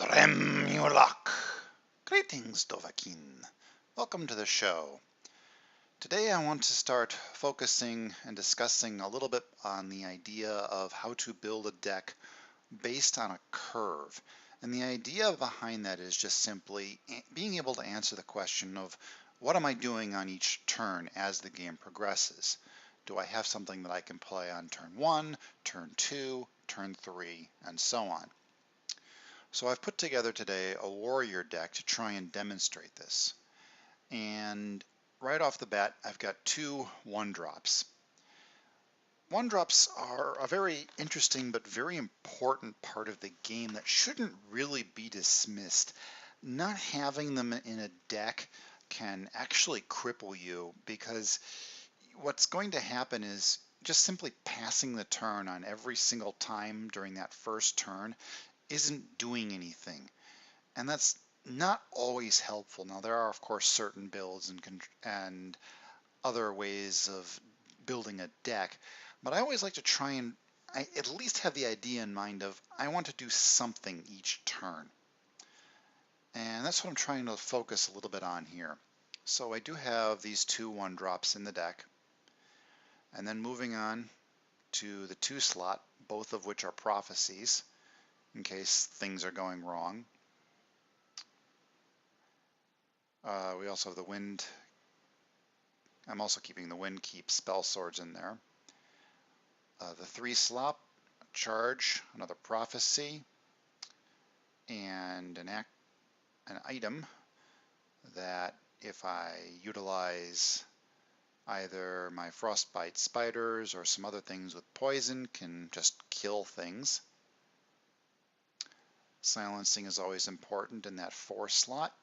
Tremulok. Greetings, Dovahkiin. Welcome to the show. Today I want to start focusing and discussing a little bit on the idea of how to build a deck based on a curve. And the idea behind that is just simply being able to answer the question of what am I doing on each turn as the game progresses? Do I have something that I can play on turn 1, turn 2, turn 3, and so on? So I've put together today a warrior deck to try and demonstrate this. And right off the bat, I've got two 1-drops. 1-drops are a very interesting but very important part of the game that shouldn't really be dismissed. Not having them in a deck can actually cripple you, because what's going to happen is just simply passing the turn on every single time during that first turn isn't doing anything, and that's not always helpful. Now there are of course certain builds and other ways of building a deck, but I always like to try and at least have the idea in mind of I want to do something each turn, and that's what I'm trying to focus a little bit on here. So I do have these two 1-drops in the deck, and then moving on to the 2 slot, both of which are prophecies in case things are going wrong. We also have the wind. I'm also keeping the wind keep spell swords in there. The 3 slot, charge, another prophecy, and an item that if I utilize either my frostbite spiders or some other things with poison can just kill things. Silencing is always important in that 4 slot.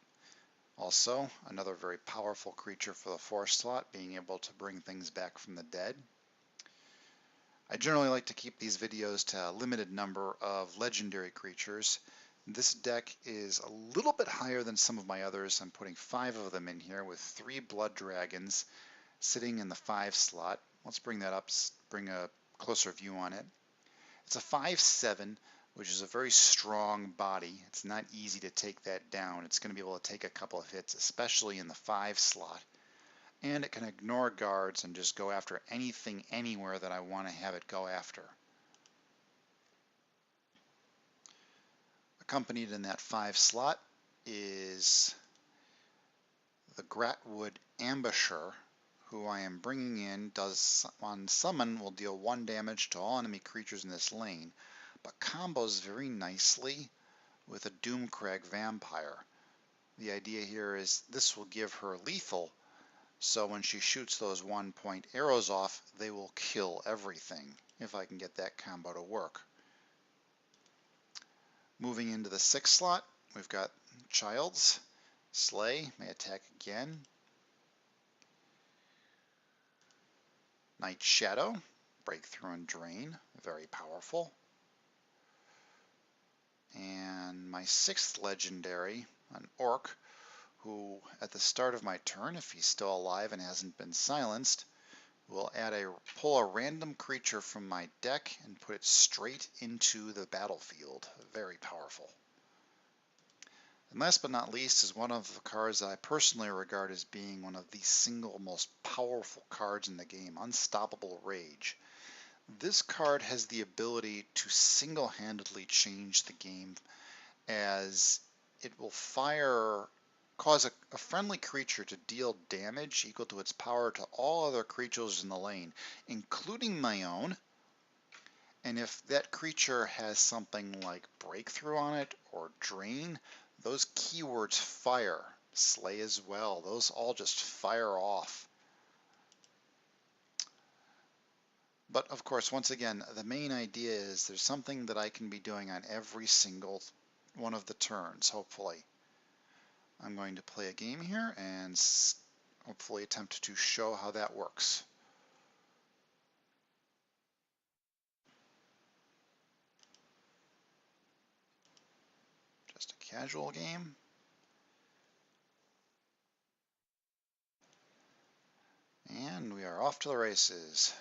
Also, another very powerful creature for the 4 slot, being able to bring things back from the dead. I generally like to keep these videos to a limited number of legendary creatures. This deck is a little bit higher than some of my others. I'm putting 5 of them in here with 3 blood dragons sitting in the 5 slot. Let's bring that up, bring a closer view on it. It's a 5/7, which is a very strong body. It's not easy to take that down. It's going to be able to take a couple of hits, especially in the 5 slot. And it can ignore guards and just go after anything anywhere that I want to have it go after. Accompanied in that 5 slot is the Gratwood Ambusher, who I am bringing in. Does on summon will deal 1 damage to all enemy creatures in this lane, but combos very nicely with a Doomcrag Vampire. The idea here is this will give her lethal, so when she shoots those 1-point arrows off, they will kill everything, if I can get that combo to work. Moving into the 6 slot, we've got Childs. Slay may attack again. Night Shadow, Breakthrough and Drain, very powerful. And my 6th legendary, an Orc, who at the start of my turn, if he's still alive and hasn't been silenced, will pull a random creature from my deck and put it straight into the battlefield. Very powerful. And last but not least is one of the cards that I personally regard as being one of the single most powerful cards in the game, Unstoppable Rage. This card has the ability to single-handedly change the game, as it will cause a friendly creature to deal damage equal to its power to all other creatures in the lane, including my own. And if that creature has something like Breakthrough on it or Drain, those keywords fire. Slay as well. Those all just fire off. But of course, once again, the main idea is there's something that I can be doing on every single one of the turns, hopefully. I'm going to play a game here and hopefully attempt to show how that works. Just a casual game. And we are off to the races.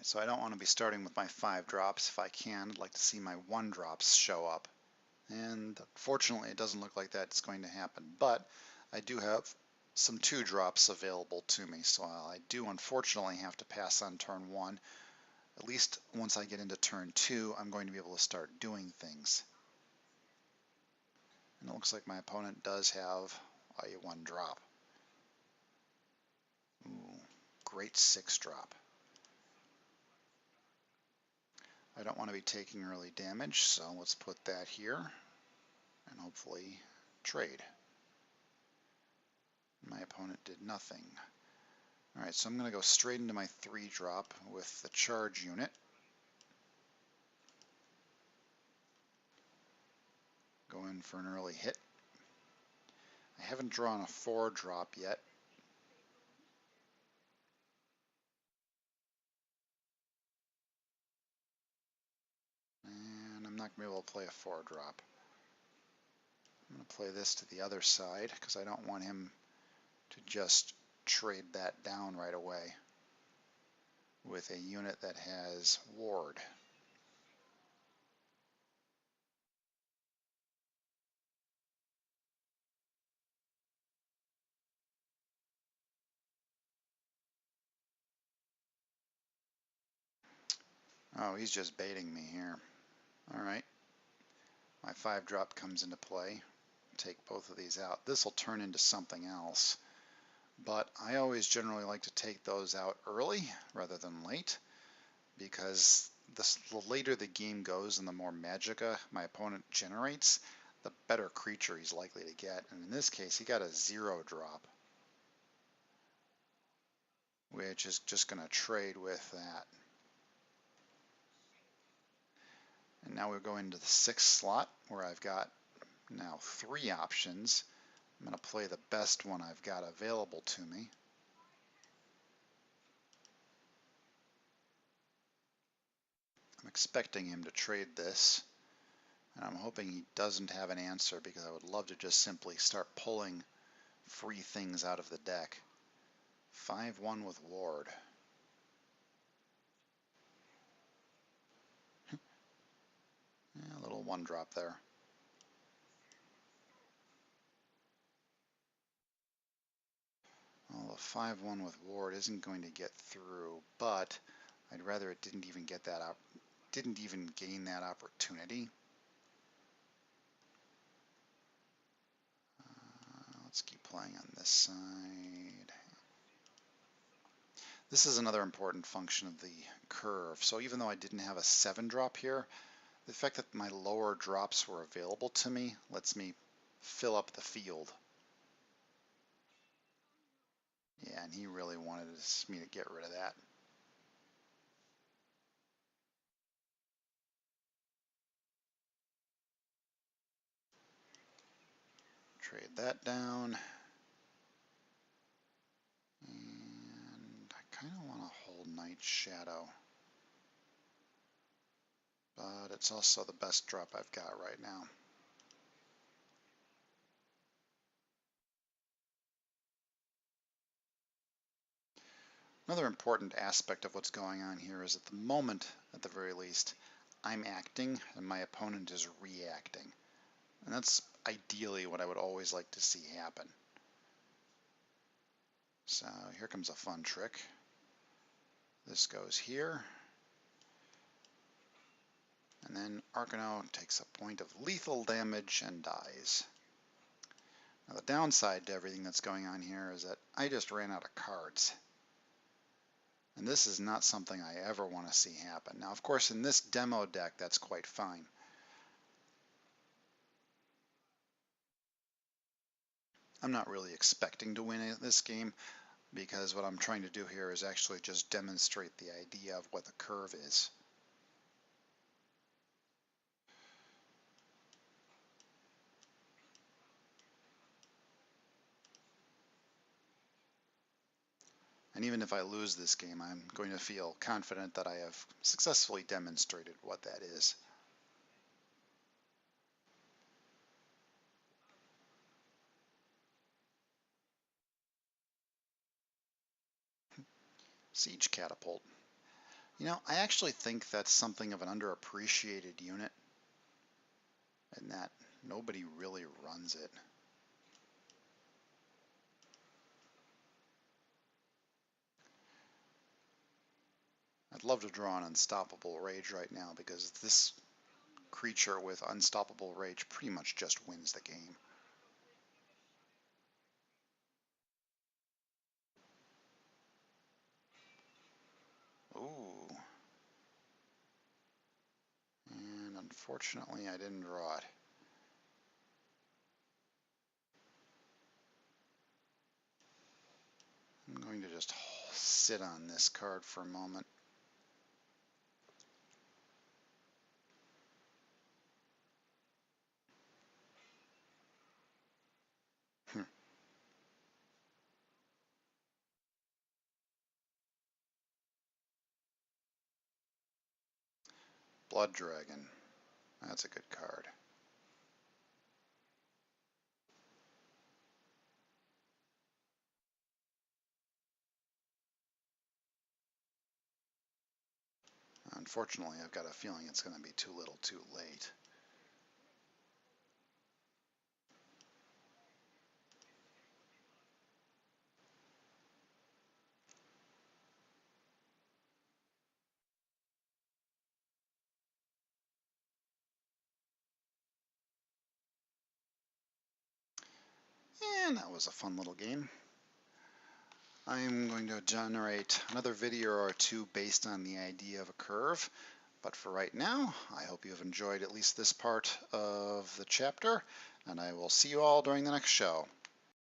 So I don't want to be starting with my 5 drops. If I can, I'd like to see my 1 drops show up. And fortunately, it doesn't look like that's going to happen. But I do have some 2 drops available to me. So I do unfortunately have to pass on turn 1. At least once I get into turn 2, I'm going to be able to start doing things. And it looks like my opponent does have a 1 drop. Ooh, great 6 drop. I don't want to be taking early damage, so let's put that here and hopefully trade. My opponent did nothing. Alright, so I'm going to go straight into my 3 drop with the charge unit. Go in for an early hit. I haven't drawn a 4 drop yet. And I'm not going to be able to play a 4 drop. I'm going to play this to the other side because I don't want him to just trade that down right away with a unit that has ward. Oh, he's just baiting me here. Alright, my 5 drop comes into play. Take both of these out. This will turn into something else, but I always generally like to take those out early rather than late, because the later the game goes and the more magicka my opponent generates, the better creature he's likely to get. And in this case, he got a 0 drop, which is just going to trade with that. And now we go into the 6th slot where I've got now 3 options. I'm going to play the best one I've got available to me. I'm expecting him to trade this, and I'm hoping he doesn't have an answer, because I would love to just simply start pulling free things out of the deck. 5-1 with ward. Yeah, a little 1 drop there. Well, the 5-1 with ward isn't going to get through, but I'd rather it didn't even get that up, didn't even gain that opportunity. Let's keep playing on this side. This is another important function of the curve. So even though I didn't have a 7 drop here, the fact that my lower drops were available to me lets me fill up the field. Yeah, and he really wanted me to get rid of that. Trade that down. And I kind of want to hold Night Shadow, but it's also the best drop I've got right now. Another important aspect of what's going on here is, at the moment, at the very least, I'm acting and my opponent is reacting. And that's ideally what I would always like to see happen. So here comes a fun trick. This goes here. And then Arcano takes a point of lethal damage and dies. Now the downside to everything that's going on here is that I just ran out of cards. And this is not something I ever want to see happen. Now, of course, in this demo deck, that's quite fine. I'm not really expecting to win this game, because what I'm trying to do here is actually just demonstrate the idea of what the curve is. And even if I lose this game, I'm going to feel confident that I have successfully demonstrated what that is. Siege Catapult. You know, I actually think that's something of an underappreciated unit, and that nobody really runs it. I'd love to draw an Unstoppable Rage right now because this creature with Unstoppable Rage pretty much just wins the game. Ooh. And unfortunately I didn't draw it. I'm going to just sit on this card for a moment. Blood Dragon. That's a good card. Unfortunately, I've got a feeling it's going to be too little too late. And that was a fun little game. I'm going to generate another video or two based on the idea of a curve. But for right now, I hope you have enjoyed at least this part of the chapter, and I will see you all during the next show.